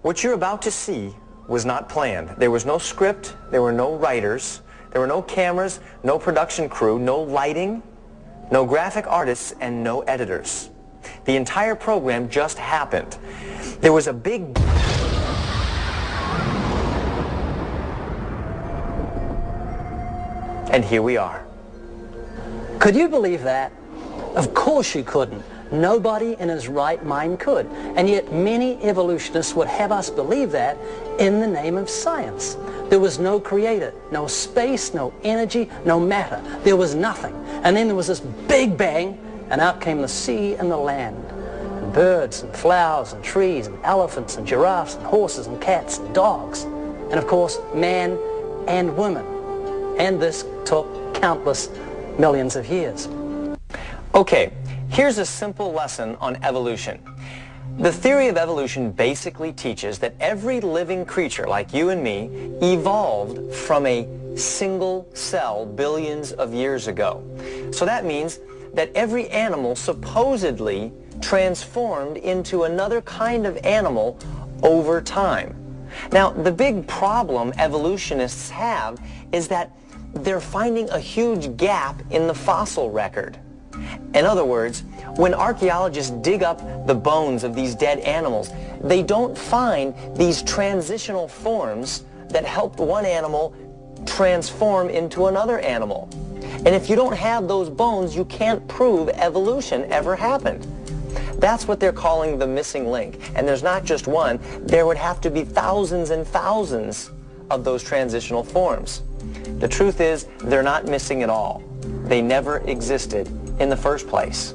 What you're about to see was not planned. There was no script, there were no writers, there were no cameras, no production crew, no lighting, no graphic artists, and no editors. The entire program just happened. There was a big... And here we are. Could you believe that? Of course you couldn't. Nobody in his right mind could. And yet many evolutionists would have us believe that in the name of science. There was no creator, no space, no energy, no matter. There was nothing. And then there was this big bang, and out came the sea and the land. And birds and flowers and trees and elephants and giraffes and horses and cats and dogs. And of course, man and woman. And this took countless millions of years. Okay, here's a simple lesson on evolution. The theory of evolution basically teaches that every living creature, like you and me, evolved from a single cell billions of years ago. So that means that every animal supposedly transformed into another kind of animal over time. Now, the big problem evolutionists have is that they're finding a huge gap in the fossil record. In other words, when archaeologists dig up the bones of these dead animals, they don't find these transitional forms that helped one animal transform into another animal. And if you don't have those bones, you can't prove evolution ever happened. That's what they're calling the missing link. And there's not just one. There would have to be thousands and thousands of those transitional forms. The truth is, they're not missing at all. They never existed in the first place.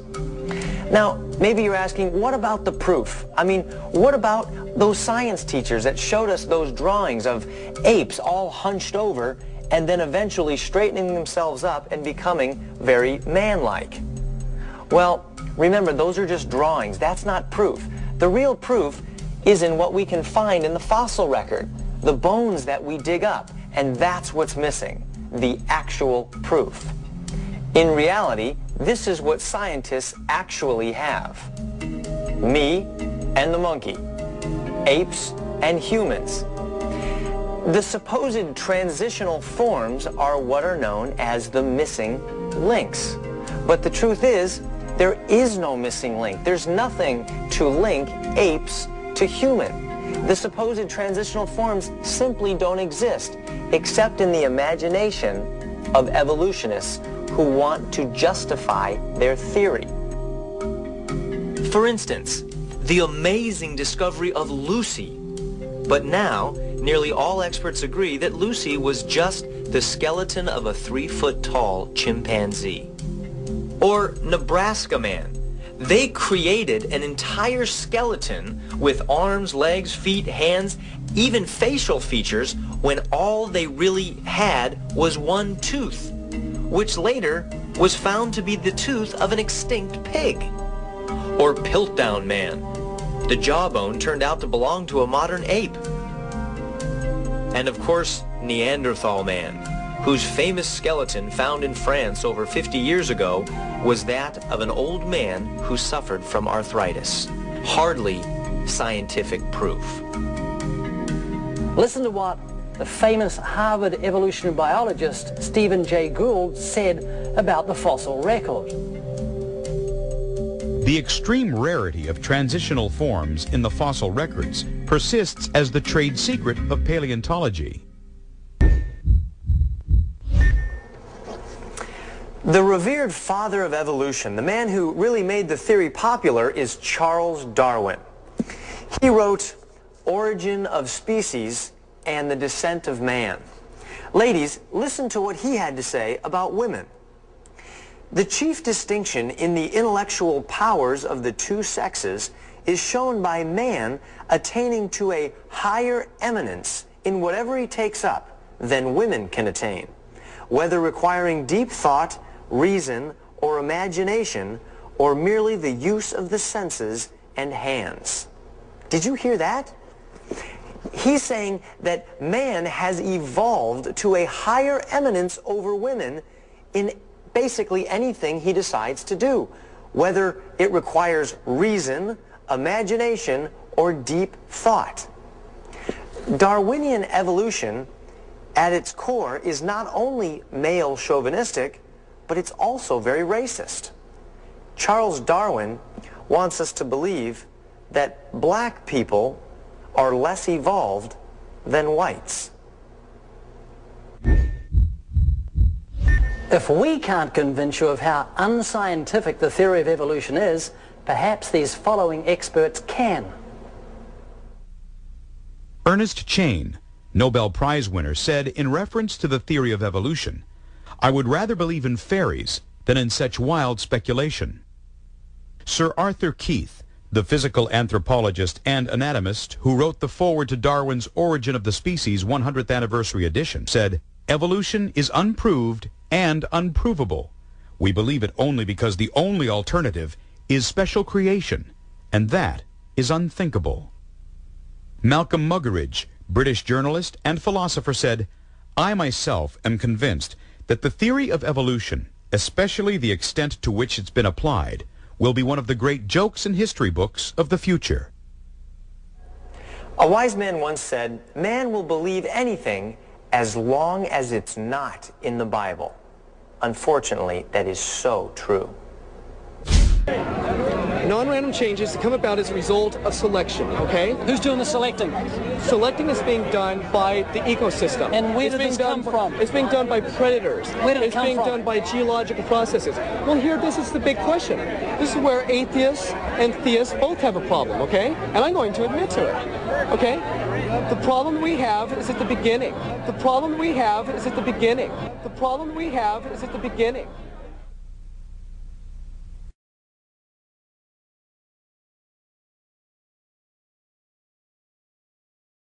Now, maybe you're asking, what about the proof? I mean, what about those science teachers that showed us those drawings of apes all hunched over and then eventually straightening themselves up and becoming very man-like? Well, remember, those are just drawings. That's not proof. The real proof is in what we can find in the fossil record, the bones that we dig up, and that's what's missing, the actual proof. In reality, this is what scientists actually have. Me and the monkey, apes and humans. The supposed transitional forms are what are known as the missing links. But the truth is, there is no missing link. There's nothing to link apes to human. The supposed transitional forms simply don't exist, except in the imagination of evolutionists who want to justify their theory. For instance, the amazing discovery of Lucy. But now, nearly all experts agree that Lucy was just the skeleton of a 3-foot-tall chimpanzee. Or Nebraska Man. They created an entire skeleton with arms, legs, feet, hands, even facial features when all they really had was one tooth, which later was found to be the tooth of an extinct pig. Or Piltdown Man. The jawbone turned out to belong to a modern ape. And of course, Neanderthal Man, whose famous skeleton found in France over 50 years ago was that of an old man who suffered from arthritis. Hardly scientific proof. Listen to what the famous Harvard evolutionary biologist Stephen Jay Gould said about the fossil record. The extreme rarity of transitional forms in the fossil records persists as the trade secret of paleontology. The revered father of evolution, the man who really made the theory popular, is Charles Darwin. He wrote Origin of Species and the Descent of Man. Ladies, listen to what he had to say about women. The chief distinction in the intellectual powers of the two sexes is shown by man attaining to a higher eminence in whatever he takes up than women can attain, whether requiring deep thought, reason, or imagination, or merely the use of the senses and hands. Did you hear that? He's saying that man has evolved to a higher eminence over women in basically anything he decides to do, whether it requires reason, imagination, or deep thought. Darwinian evolution, at its core, is not only male chauvinistic, but it's also very racist. Charles Darwin wants us to believe that black people are less evolved than whites. If we can't convince you of how unscientific the theory of evolution is, perhaps these following experts can. Ernest Chain, Nobel Prize winner, said in reference to the theory of evolution, "I would rather believe in fairies than in such wild speculation." Sir Arthur Keith, the physical anthropologist and anatomist who wrote the foreword to Darwin's Origin of the Species 100th Anniversary Edition, said, "Evolution is unproved and unprovable. We believe it only because the only alternative is special creation, and that is unthinkable." Malcolm Muggeridge, British journalist and philosopher, said, "I myself am convinced that the theory of evolution, especially the extent to which it's been applied, will be one of the great jokes in history books of the future." A wise man once said, "Man will believe anything as long as it's not in the Bible." Unfortunately, that is so true. Non-random changes come about as a result of selection, okay? Who's doing the selecting? Selecting is being done by the ecosystem. And where did this come from? It's being done by predators. Where did it come from? It's being done by geological processes. Well, here, this is the big question. This is where atheists and theists both have a problem, okay? And I'm going to admit to it, okay? The problem we have is at the beginning. The problem we have is at the beginning. The problem we have is at the beginning.